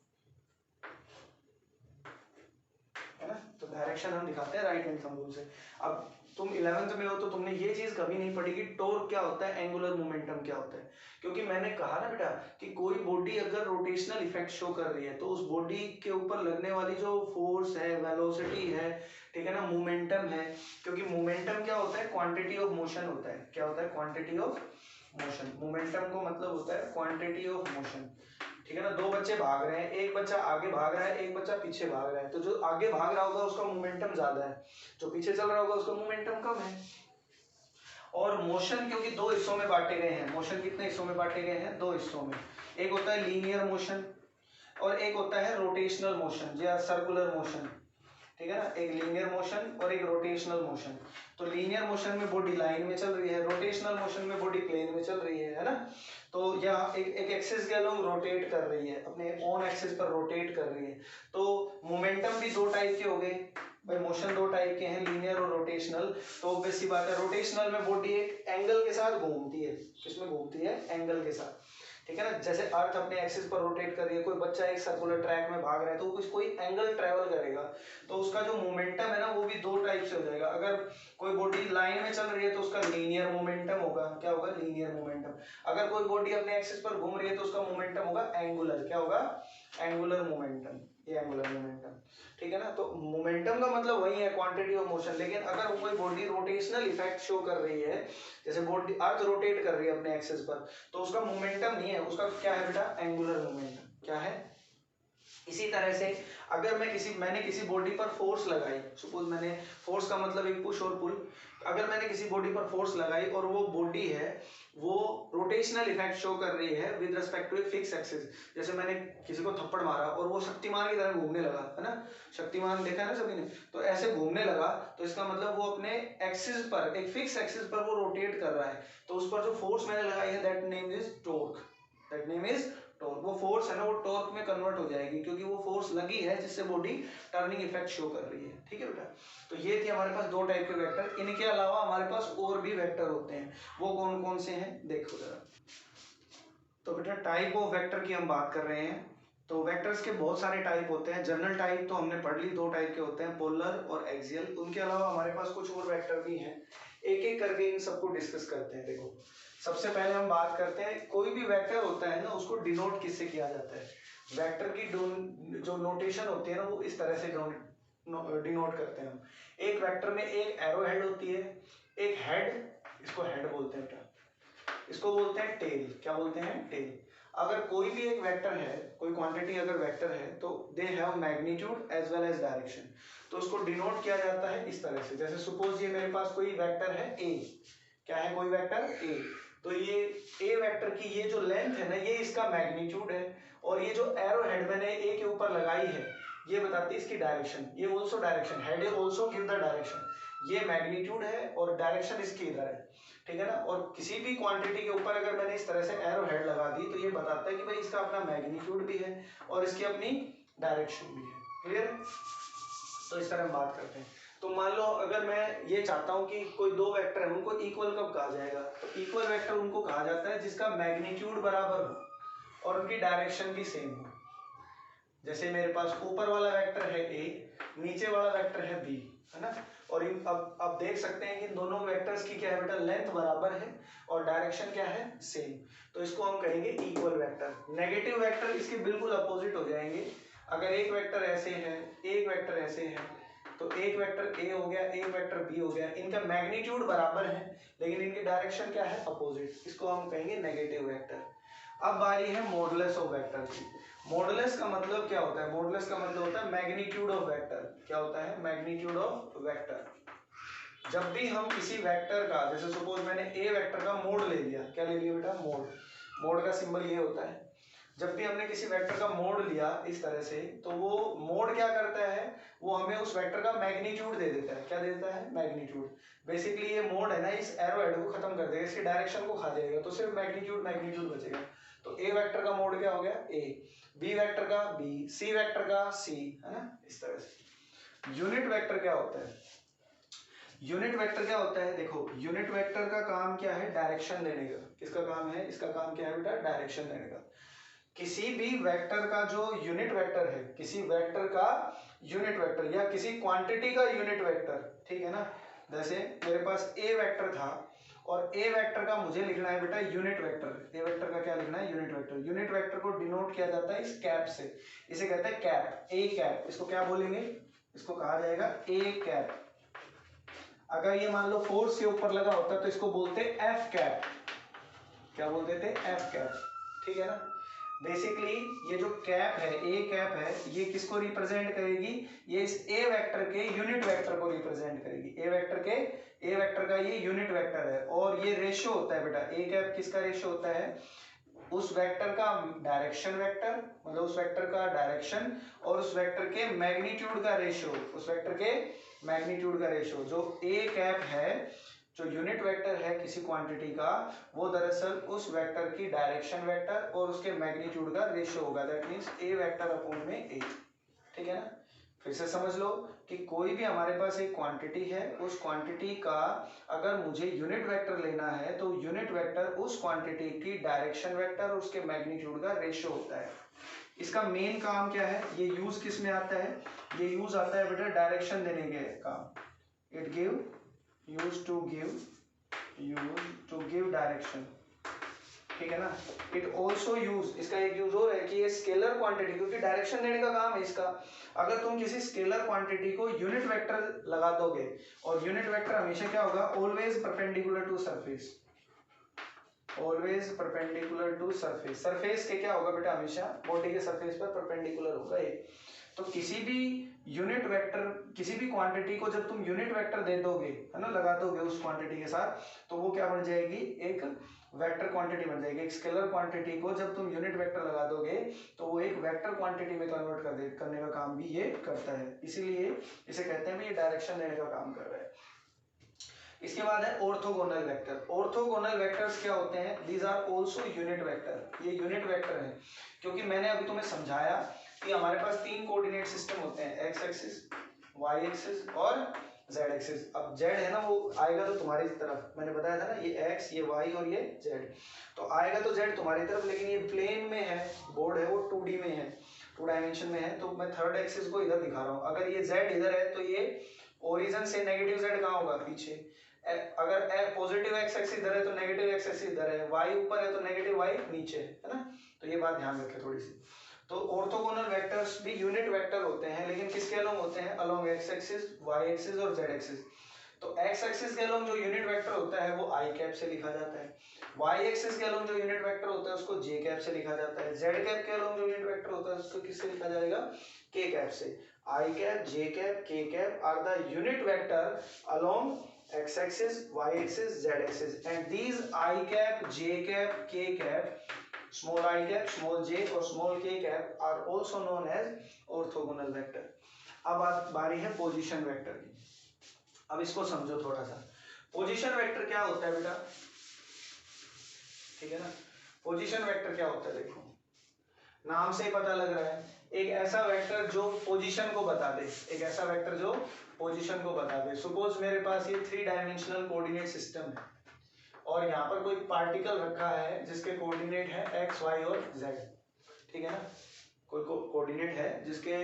है ना। तो डायरेक्शन हम दिखाते हैं राइट हैंड थंब रूल से। अब तुम 11th में हो तो तुमने ये चीज कभी नहीं पढ़ी कि टॉर्क क्या होता है, एंगुलर मोमेंटम क्या होता है, क्योंकि मैंने कहा ना बेटा कि कोई बॉडी अगर रोटेशनल इफेक्ट शो कर रही है तो उस बॉडी के ऊपर लगने वाली जो फोर्स है, वेलोसिटी है, ठीक है ना, मोमेंटम है, क्योंकि मोमेंटम क्या होता है, क्वांटिटी ऑफ मोशन होता है, क्या होता है, क्वांटिटी ऑफ मोशन। मोमेंटम को मतलब होता है क्वांटिटी ऑफ मोशन, ठीक है ना। दो बच्चे भाग रहे हैं, एक बच्चा आगे भाग रहा है, एक बच्चा पीछे भाग रहा है, तो जो आगे भाग रहा होगा उसका मोमेंटम ज्यादा है, जो पीछे चल रहा होगा उसका मोमेंटम कम है। और मोशन क्योंकि दो हिस्सों में बांटे गए हैं, मोशन कितने हिस्सों में बांटे गए हैं, 2 हिस्सों में, एक होता है लीनियर मोशन और एक होता है रोटेशनल मोशन या सर्कुलर मोशन, ठीक है ना, एक लीनियर मोशन और एक रोटेशनल मोशन। तो लीनियर मोशन में बॉडी लाइन में चल रही है, रोटेशनल मोशन में बॉडी प्लेन में चल रही है ना। तो यहाँ एक एक्सिस के अलोंग रोटेट कर रही है, अपने ओन एक्सिस पर रोटेट कर रही है। तो मोमेंटम भी 2 टाइप के हो गए भाई, मोशन 2 टाइप के हैं, लीनियर और रोटेशनल। तो ऑब्वियस सी बात है रोटेशनल में बॉडी एक एंगल के साथ घूमती है, किसमें घूमती है, एंगल के साथ, ठीक है ना। जैसे अर्थ अपने एक्सिस पर रोटेट कर रही है, कोई बच्चा एक सर्कुलर ट्रैक में भाग रहा है तो कुछ कोई एंगल ट्रेवल करेगा, तो उसका जो मोमेंटम है ना वो भी 2 टाइप से हो जाएगा। अगर कोई बॉडी लाइन में चल रही है तो उसका लीनियर मोमेंटम होगा, क्या होगा, लीनियर मोमेंटम। अगर कोई बॉडी अपने एक्सिस पर घूम रही है तो उसका मोमेंटम होगा एंगुलर, क्या होगा, एंगुलर मोमेंटम, ये एंगुलर मोमेंटम, ठीक है ना। तो मोमेंटम का मतलब वही है, क्वांटिटी ऑफ मोशन। लेकिन अगर कोई बॉडी रोटेशनल इफेक्ट शो कर रही है, जैसे बॉडी अर्थ रोटेट कर रही है अपने एक्सिस पर, तो उसका मोमेंटम नहीं है, उसका क्या है बेटा, एंगुलर मोमेंटम, क्या है। इसी तरह से अगर मैंने किसी बॉडी पर फोर्स लगाई, सपोज मैंने, फोर्स का मतलब एक पुश और पुल, अगर मैंने किसी बॉडी पर फोर्स लगाई और वो बॉडी है वो रोटेशनल इफेक्ट शो कर रही है with respect to a fix axis, जैसे मैंने किसी को थप्पड़ मारा और वो शक्तिमान की तरह घूमने लगा, है ना, शक्तिमान देखा है ना सभी ने, तो ऐसे घूमने लगा, तो इसका मतलब वो अपने एक्सिस पर, एक फिक्स एक्सिस पर वो रोटेट कर रहा है, तो उस पर जो फोर्स मैंने लगाई है that name is torque, that name is torque. वो फोर्स है ना वो टॉर्क में कन्वर्ट हो जाएगी, क्योंकि वो फोर्स लगी है जिससे बॉडी टर्निंग इफेक्ट शो कर रही है, ठीक है बेटा। तो ये थी हमारे पास 2 टाइप के वेक्टर, इनके अलावा हमारे पास और भी वेक्टर होते हैं, वो कौन कौन से हैं देखो जरा। तो बेटा टाइप ऑफ वेक्टर की हम बात कर रहे हैं, तो वेक्टर्स के बहुत सारे टाइप होते हैं। जनरल टाइप तो हमने पढ़ ली, 2 टाइप के होते हैं, पोलर और एक्सियल। उनके अलावा हमारे पास कुछ और वेक्टर भी हैं, एक एक करके इन सबको डिस्कस करते हैं। देखो सबसे पहले हम बात करते हैं, कोई भी वेक्टर होता है ना उसको डिनोट किससे किया जाता है, वेक्टर की जो नोटेशन होती है ना वो इस तरह से डिनोट करते हैं हम। एक वेक्टर में एक एरो हेड होती है, एक हेड, इसको हेड बोलते हैं बेटा, इसको बोलते हैं टेल, क्या बोलते हैं, टेल। अगर कोई भी एक वेक्टर है, कोई क्वांटिटी अगर वेक्टर है तो they have magnitude as well as direction. तो उसको डिनोट किया जाता है इस तरह से, जैसे सपोज ये मेरे पास कोई वेक्टर है ए, क्या है कोई वेक्टर ए, तो ये ए वेक्टर की ये जो लेंथ है ना ये इसका मैग्नीट्यूड है, और ये जो एरो हेड मैंने ए के ऊपर लगाई है ये बताती है इसकी डायरेक्शन, ये also direction, head also give the direction, ये मैग्नीट्यूड है और डायरेक्शन इसकी इधर है, ठीक है ना। और किसी भी क्वांटिटी के ऊपर अगर मैंने इस तरह से एरो हेड लगा दी तो ये बताता है कि भाई इसका अपना मैग्नीट्यूड भी है और इसकी अपनी डायरेक्शन भी है, क्लियर। तो इस तरह हम बात करते हैं। तो मान लो अगर मैं ये चाहता हूं कि कोई दो वेक्टर है उनको इक्वल कब कहा जाएगा, तो इक्वल वेक्टर उनको कहा जाता है जिसका मैग्नीट्यूड बराबर हो और उनकी डायरेक्शन भी सेम हो। जैसे मेरे पास ऊपर वाला वेक्टर है ए, नीचे वाला वेक्टर है बी, है ना, और अब देख सकते हैं कि इन दोनों वेक्टर्स की क्या है बेटा, लेंथ बराबर है और डायरेक्शन क्या है, सेम। तो इसको हम कहेंगे इक्वल वेक्टर। नेगेटिव वेक्टर इसके बिल्कुल अपोजिट हो जाएंगे। अगर एक वेक्टर ऐसे है, एक वेक्टर ऐसे है, तो एक वेक्टर ए हो गया, एक वेक्टर बी हो गया, इनका मैग्नीट्यूड बराबर है लेकिन इनकी डायरेक्शन क्या है, अपोजिट, इसको हम कहेंगे नेगेटिव वेक्टर। अब बारी है मॉडुलस ऑफ वेक्टर की। मॉडुलस का मतलब क्या होता है, मॉडुलस का मतलब होता है मैग्नीट्यूड ऑफ वेक्टर। क्या होता है, मैग्नीट्यूड ऑफ वेक्टर। जब भी हम किसी वेक्टर का, जैसे सपोज मैंने ए वेक्टर का मोड ले लिया, क्या ले लिया बेटा, मोड। मोड का सिंबल ये होता है, जब भी हमने किसी वेक्टर का मोड लिया इस तरह से, तो वो मोड क्या करता है, वो हमें उस वेक्टर का मैग्नीट्यूड दे देता है। क्या देता है, मैग्नीट्यूड। बेसिकली ये मोड है ना, इस एरो हेड को खत्म कर देगा, इसकी डायरेक्शन को खा जाएगा, तो सिर्फ मैग्नीट्यूड मैग्नीट्यूड बचेगा। तो ए वेक्टर का मोड क्या हो गया, ए, बी वेक्टर का बी, सी वेक्टर का सी, है ना, इस तरह से। यूनिट वेक्टर क्या होता है, यूनिट वेक्टर क्या होता है, देखो यूनिट वेक्टर का काम क्या है, डायरेक्शन देने का। किसका काम है, इसका काम क्या है बेटा, डायरेक्शन देने का। किसी भी वेक्टर का जो यूनिट वेक्टर है, किसी वेक्टर का यूनिट वेक्टर या किसी क्वांटिटी का यूनिट वेक्टर, ठीक है ना। जैसे मेरे पास ए वेक्टर था और ए वेक्टर का मुझे लिखना है बेटा यूनिट वेक्टर। ए वेक्टर का क्या लिखना है, यूनिट वेक्टर। यूनिट वेक्टर को डिनोट किया जाता है इस कैप से, इसे कहते हैं कैप, ए कैप। इसको क्या बोलेंगे, इसको कहा जाएगा ए कैप। अगर ये मान लो फोर्स के ऊपर लगा होता तो इसको बोलते एफ कैप। क्या बोलते थे, एफ कैप, ठीक है ना। बेसिकली ये जो कैप है, ए कैप है, ये किसको रिप्रेजेंट करेगी, ये इस ए वेक्टर के यूनिट वेक्टर को रिप्रेजेंट करेगी। ए वेक्टर का ये यूनिट वेक्टर है और ये रेशियो होता है बेटा, ए कैप किसका रेशियो होता है, उस वेक्टर का डायरेक्शन वेक्टर, मतलब उस वेक्टर का डायरेक्शन और उस वेक्टर के मैग्नीट्यूड का रेशियो, उस वेक्टर के मैग्नीट्यूड का रेशियो। जो ए कैप है, जो यूनिट वेक्टर है किसी क्वांटिटी का, वो दरअसल उस वेक्टर की डायरेक्शन वेक्टर और उसके मैग्नीट्यूड का रेशियो होगा। That means A vector upon में ए, ठीक है ना। फिर से समझ लो कि कोई भी हमारे पास एक क्वांटिटी है, उस क्वांटिटी का अगर मुझे यूनिट वेक्टर लेना है तो यूनिट वेक्टर उस क्वांटिटी की डायरेक्शन वेक्टर और उसके मैग्नीट्यूड का रेशियो होता है। इसका मेन काम क्या है, ये यूज किस में आता है, ये यूज आता है बेटा डायरेक्शन देने के काम। It give us to give direction, ठीक है ना। इट ऑल्सो यूज, इसका एक यूज और है कि ये स्केलर क्वांटिटी, क्योंकि डायरेक्शन देने का काम है इसका। अगर तुम किसी स्केलर क्वांटिटी को यूनिट वेक्टर लगा दोगे, और यूनिट वेक्टर हमेशा क्या होगा, always perpendicular to surface, always perpendicular to surface. Surface के क्या होगा बेटा, हमेशा बॉडी के सरफेस पर परपेंडिकुलर होगा ये। तो किसी भी यूनिट वेक्टर, किसी भी क्वांटिटी को जब तुम यूनिट वेक्टर दे दोगे, है ना, लगा दोगे उस क्वांटिटी के साथ, तो वो क्या बन जाएगी, एक वेक्टर क्वांटिटी बन जाएगी। एक स्केलर क्वांटिटी को जब तुम यूनिट वेक्टर लगा दोगे तो वो एक वेक्टर क्वांटिटी में कन्वर्ट करने का काम भी ये करता है। इसीलिए इसे कहते हैं ये डायरेक्शन देने का काम कर रहा है। इसके बाद है ऑर्थोगोनल वेक्टर। ऑर्थोगोनल वेक्टर्स क्या होते हैं, these are also unit vector. ये यूनिट वेक्टर है क्योंकि मैंने अभी तुम्हें समझाया कि हमारे पास तीन कोऑर्डिनेट सिस्टम होते हैं, एक्स एक्सिस, वाई एक्सिस और जेड एक्सिस। अब जेड है ना, वो आएगा तो तुम्हारी तरफ, मैंने बताया था ना, ये एक्स, ये वाई और ये जेड, तो आएगा तो जेड तुम्हारी तरफ, लेकिन ये प्लेन में है, बोर्ड है वो 2D में है, 2 डायमेंशन में है, तो मैं थर्ड एक्सिस को इधर दिखा रहा हूँ। अगर ये जेड इधर है तो ये ओरिजिन से नेगेटिव जेड कहाँ होगा, पीछे। अगर पॉजिटिव एक्स एक्सिस इधर है तो नेगेटिव एक्स एक्सिस इधर है, वाई ऊपर है तो नेगेटिव वाई नीचे है ना। तो ये बात ध्यान रखें थोड़ी सी। तो ऑर्थोगोनल वेक्टर्स भी यूनिट वेक्टर होते हैं, लेकिन किसके अलोंग होते हैं, along x axis, y axis और जेड एक्सिस। तो एक्स एक्सिस के अलोंग जो यूनिट वेक्टर होता है वो आई कैप से लिखा जाता है, वाई एक्सिस के अलोंग जो यूनिट वेक्टर होता है उसको जे कैप से लिखा जाता है, जेड कैप के अलोंग जो यूनिट वेक्टर होता है उसको किससे लिखा जाएगा, के कैप से। I cap, j cap, k cap are the unit vector along x axis, y axis, z axis, and these i cap, j cap, k cap, small I cap, small j और small k cap are also known as orthogonal vector। अब बारी है position vector की। अब इसको समझो थोड़ा सा। पोजीशन वेक्टर क्या होता है बेटा, ठीक है ना। पोजीशन वेक्टर क्या होता है, देखो नाम से ही पता लग रहा है, एक ऐसा वेक्टर जो पोजीशन को बता दे, एक ऐसा वेक्टर जो पोजीशन को बता दे। सपोज मेरे पास ये 3 डायमेंशनल कोऑर्डिनेट सिस्टम है और यहाँ पर कोई पार्टिकल रखा है जिसके कोऑर्डिनेट है एक्स, वाई और जेड, ठीक है ना। कोई कोऑर्डिनेट है जिसके,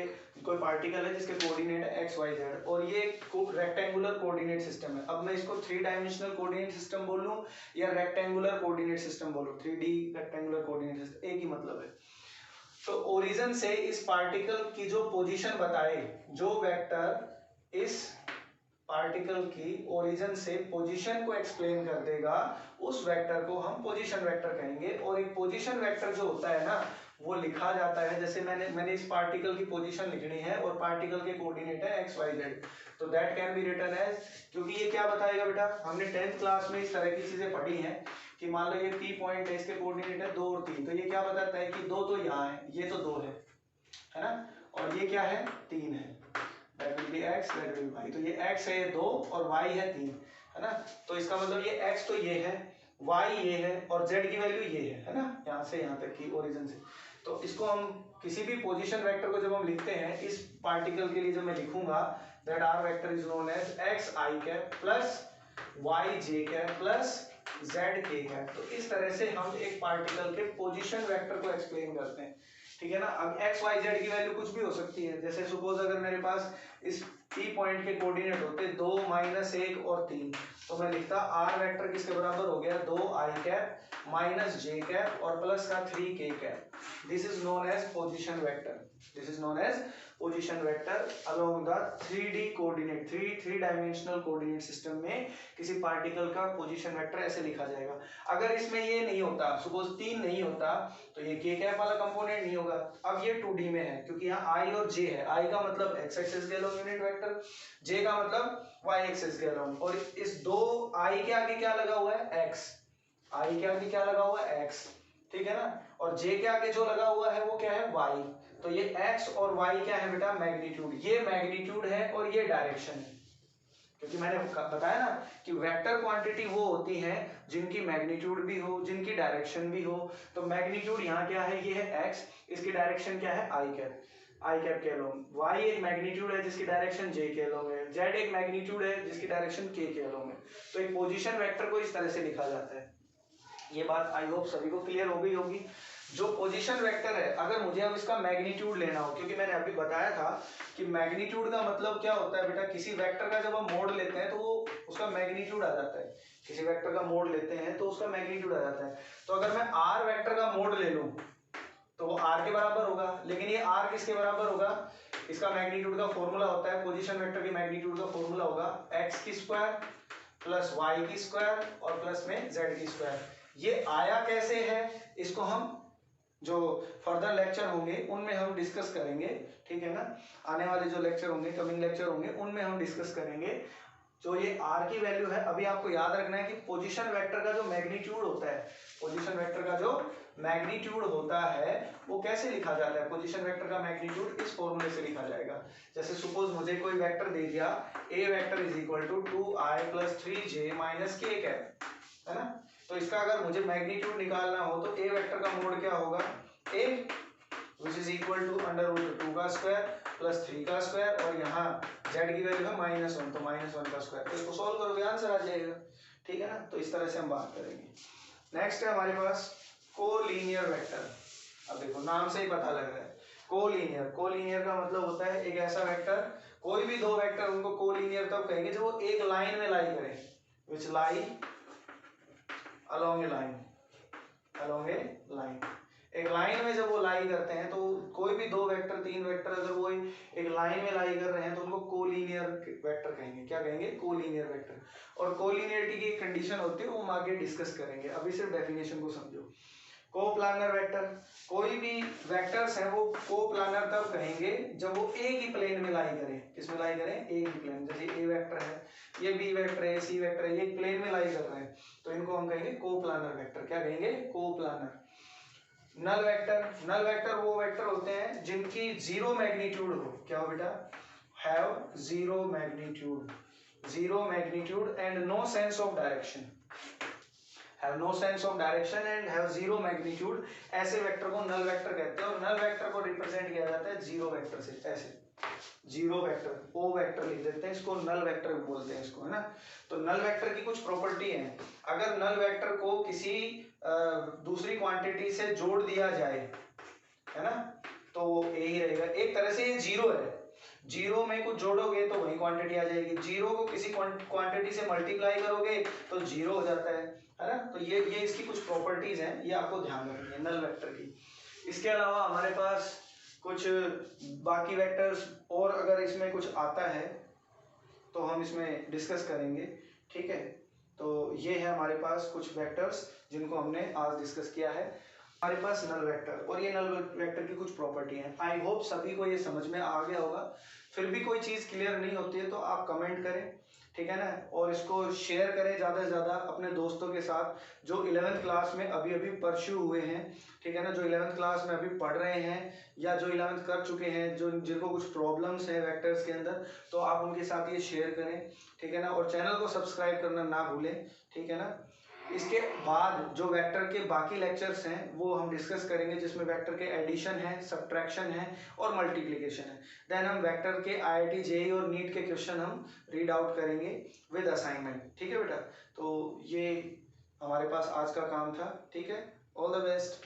कोई पार्टिकल है जिसके कोऑर्डिनेट है एक्स, वाई, जेड, और ये रेक्टेंगुलर कोऑर्डिनेट सिस्टम है। अब मैं इसको 3 डायमेंशनल कोऑर्डिनेट सिस्टम बोल लूं या रेक्टेंगुलर कोऑर्डिनेट सिस्टम बोलूं, 3D रेक्टेंगुलर कोऑर्डिनेट सिस्टम एक ही मतलब है। तो ओरिजिन से इस पार्टिकल की जो पोजीशन बताए, जो वेक्टर इस पार्टिकल की ओरिजिन से पोजीशन को एक्सप्लेन कर देगा, उस वेक्टर को हम पोजीशन वेक्टर कहेंगे। और एक पोजीशन वेक्टर जो होता है ना, वो लिखा जाता है, जैसे मैंने इस पार्टिकल की पोजीशन लिखनी है और पार्टिकल के कोऑर्डिनेट है एक्स, वाई, जेड, तो that can be written as, क्योंकि ये क्या बताएगा बेटा, हमने 10th क्लास में इस तरह की चीजें पढ़ी हैं कि मान लो ये P पॉइंट है, इसके कोऑर्डिनेट है 2 और 3, तो ये क्या बताता है कि 2 तो यहाँ है, ये तो 2 है ना, और ये क्या है, 3 है, that will be x, that will be y। तो ये x है, ये 2 और y है 3, है ना। तो इसका मतलब ये x तो ये है, y ये है और z की वैल्यू ये है ना, यहाँ से यहाँ तक की ओरिजिन से। तो इसको हम किसी भी पोजीशन वेक्टर को जब हम लिखते हैं, इस पार्टिकल के लिए जब मैं लिखूंगा, that are vector is known as x i cap plus y j cap plus z k cap. तो इस तरह से हम एक पार्टिकल के पोजीशन वेक्टर को एक्सप्लेन करते हैं, ठीक है ना। अब x y z की वैल्यू कुछ भी हो सकती है, जैसे सपोज अगर मेरे पास इस P पॉइंट के कोऑर्डिनेट होते 2, -1 और 3, तो मैं लिखता r वेक्टर किसके बराबर हो गया, 2 i cap minus j cap और प्लस का 3 k cap. This is known as position vector, this is known as position vector along the 3D coordinate, 3 dimensional coordinate system में किसी पार्टिकल का पोजीशन वेक्टर ऐसे लिखा जाएगा। अगर इसमें ये नहीं होता, सपोज 3 नहीं होता, तो ये k कैप वाला कंपोनेंट नहीं होगा। अब ये 2D में है क्योंकि यहाँ i और j है, i का मतलब x एक्सिस के अलोंग यूनिट वेक्टर, j का मतलब y एक्सिस के अलोंग, और इस दो i के आगे क्या लगा हुआ है, x, i के आगे क्या लगा हुआ है, x, ठीक है ना, और j के आगे जो लगा हुआ है वो क्या है, y। तो ये x और y क्या है बेटा, मैग्नीट्यूड, ये मैग्नीट्यूड है और ये डायरेक्शन है, क्योंकि मैंने बताया ना कि वेक्टर क्वांटिटी वो होती हैं जिनकी मैग्नीट्यूड भी हो, जिनकी डायरेक्शन भी हो। तो मैग्नीट्यूड यहाँ क्या है, ये है x, इसकी डायरेक्शन क्या है, i कैप, i कैप के अलोंग, y एक मैग्नीट्यूड है जिसकी डायरेक्शन j के अलोंग है, z एक मैग्नीट्यूड है जिसकी डायरेक्शन k के अलोंग है। तो एक पोजीशन वेक्टर को इस तरह से लिखा जाता है। ये बात आई होप सभी को क्लियर हो गई होगी। जो पोजीशन वेक्टर है, अगर मुझे अब इसका मैग्नीट्यूड लेना हो, क्योंकि मैंने अभी बताया था कि मैग्नीट्यूड का मतलब क्या होता है बेटा, किसी वेक्टर का जब हम मोड लेते हैं तो वो उसका मैग्नीट्यूड आ जाता है, किसी वेक्टर का मोड लेते हैं तो उसका मैग्नीट्यूड आ जाता है। तो अगर मैं r वेक्टर का मोड ले लूं तो वो r के बराबर होगा, लेकिन ये r किसके बराबर होगा, इसका मैग्नीट्यूड का फॉर्मूला होता है, पोजीशन वेक्टर के मैग्नीट्यूड का फॉर्मूला होगा x की स्क्वायर प्लस y की स्क्वायर और प्लस में z की स्क्वायर। ये आया कैसे है, इसको हम जो फर्दर लेक्चर होंगे उनमें हम डिस्कस करेंगे, ठीक है ना। आने वाले जो लेक्चर होंगे, कमिंग लेक्चर होंगे, उनमें हम डिस्कस करेंगे। जो ये r की वैल्यू है, अभी आपको याद रखना है कि पोजीशन वेक्टर का जो मैग्नीट्यूड होता है, पोजीशन वेक्टर का जो मैग्नीट्यूड होता है वो कैसे लिखा जाता है, पोजीशन वेक्टर का मैग्नीट्यूड इस फॉर्मूले से लिखा जाएगा। जैसे सपोज मुझे कोई वेक्टर दे दिया, a vector is equal to 2i plus 3j minus k cap, है ना। तो इसका अगर मुझे मैग्नीट्यूड निकालना हो तो a वेक्टर का मोड क्या होगा, a which is equal to under root 2 का स्क्वायर प्लस 3 का स्क्वायर, और यहाँ z की वैल्यू है -1, तो -1 का स्क्वायर। तो इसको सॉल्व करोगे आंसर आ जाएगा, ठीक है ना। तो इस तरह से हम बात करेंगे। नेक्स्ट है हमारे पास कोलीनियर वेक्टर। अब देखो नाम से ही पता लग रहा है, कोलीनियर, कोलीनियर का मतलब होता है एक ऐसा वेक्टर, कोई भी दो वेक्टर उनको कोलीनियर तब कहेंगे जब वो एक लाइन में लाई करें, which lie along a line, along a line। एक लाइन में जब वो लाई करते हैं तो कोई भी दो वेक्टर तीन वेक्टर अगर वो एक लाइन में लाई कर रहे हैं तो उनको कोलिनियर वेक्टर कहेंगे। क्या कहेंगे? Collinear vector. और कोलिनियरिटी की एक कंडीशन होती है वो हम आगे डिस्कस करेंगे, अभी सिर्फ डेफिनेशन को समझो। कोप्लानर वेक्टर, कोई भी वेक्टर्स हैं वो कोप्लानर तब कहेंगे जब वो एक ही प्लेन में लाई करें। किस में लाई करें? एक ही प्लेन। जैसे ए वेक्टर है, ये बी वेक्टर है, सी वेक्टर है, ये एक प्लेन में लाई कर रहे हैं तो इनको हम कहेंगे कोप्लानर वेक्टर। क्या कहेंगे? Coplanar. Null vector, null vector वो वेक्टर होते हैं जिनकी जीरो मैग्नीट्यूड हो। क्या हो बेटा? Have zero magnitude, zero magnitude and no sense of direction, have no sense of direction and have zero magnitude, ऐसे वेक्टर को नल वेक्टर कहते हैं। और नल वेक्टर को रिप्रेजेंट किया जाता है जीरो वेक्टर से, ऐसे जीरो वेक्टर, ओ वेक्टर लिख देते हैं इसको, नल वेक्टर बोलते हैं इसको, है ना। तो नल वेक्टर की कुछ प्रॉपर्टी है, अगर नल वेक्टर को किसी दूसरी क्वांटिटी से जोड़ दिया जाए, है ना, तो वो यही रहेगा। एक तरह से ये जीरो है, जीरो में कुछ जोड़ोगे तो वही क्वांटिटी आ जाएगी, जीरो को किसी क्वांटिटी से मल्टीप्लाई करोगे तो जीरो हो जाता है ना। तो ये इसकी कुछ प्रॉपर्टीज हैं, ये आपको ध्यान रखनी है नल वेक्टर की। इसके अलावा हमारे पास कुछ बाकी वेक्टर्स और अगर इसमें कुछ आता है तो हम इसमें डिस्कस करेंगे, ठीक है। तो ये है हमारे पास कुछ वेक्टर्स जिनको हमने आज डिस्कस किया है। हमारे पास नल वेक्टर और ये नल वेक्टर की कुछ प्रॉपर्टी है। आई होप सभी को ये समझ में आ गया होगा। फिर भी कोई चीज़ क्लियर नहीं होती है तो आप कमेंट करें, ठीक है ना, और इसको शेयर करें ज़्यादा से ज़्यादा अपने दोस्तों के साथ जो 11th क्लास में अभी अभी परस्यू हुए हैं, ठीक है ना, जो 11th क्लास में अभी पढ़ रहे हैं या जो 11th कर चुके हैं, जो जिनको कुछ प्रॉब्लम्स हैं वेक्टर्स के अंदर, तो आप उनके साथ ये शेयर करें, ठीक है ना। और चैनल को सब्सक्राइब करना ना भूलें, ठीक है ना। इसके बाद जो वेक्टर के बाकी लेक्चर्स हैं वो हम डिस्कस करेंगे, जिसमें वेक्टर के एडिशन है, सब्ट्रैक्शन है और मल्टीप्लिकेशन है। देन हम वेक्टर के IIT JEE और नीट के क्वेश्चन हम रीड आउट करेंगे विद असाइनमेंट, ठीक है बेटा। तो ये हमारे पास आज का काम था, ठीक है। All the best.